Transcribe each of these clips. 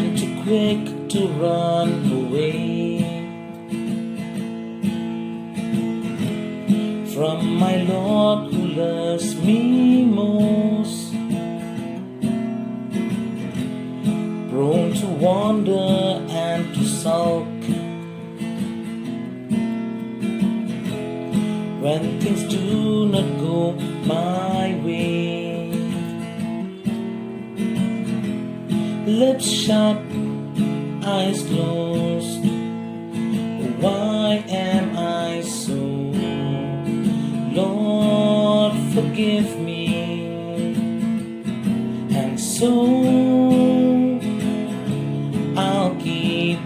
and too quick to run away from my Lord who loves me most, prone to wander and to sulk when things do not go my way. Lips shut, eyes closed, why am I so? Lord, forgive me. And so I'll keep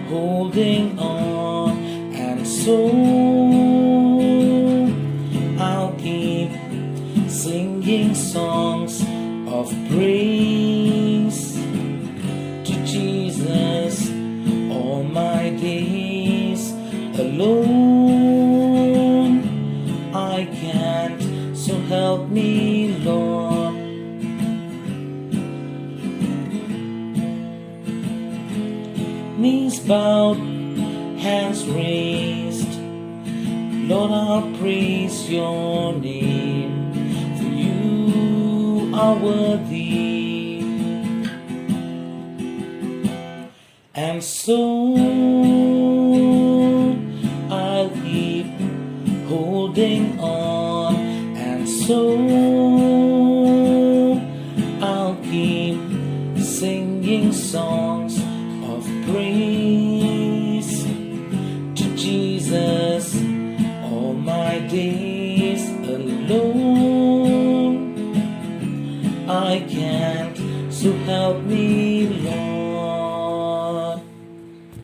holding on, and so I'll keep singing songs of praise to Jesus all my days. Alone I can't, so help me, Lord. Knees bowed, hands raised, Lord, I'll praise your name, for you are worthy. And so I'll keep holding on, and so I'll keep singing songs of praise to Jesus all my days. Alone I can't, so help me, Lord.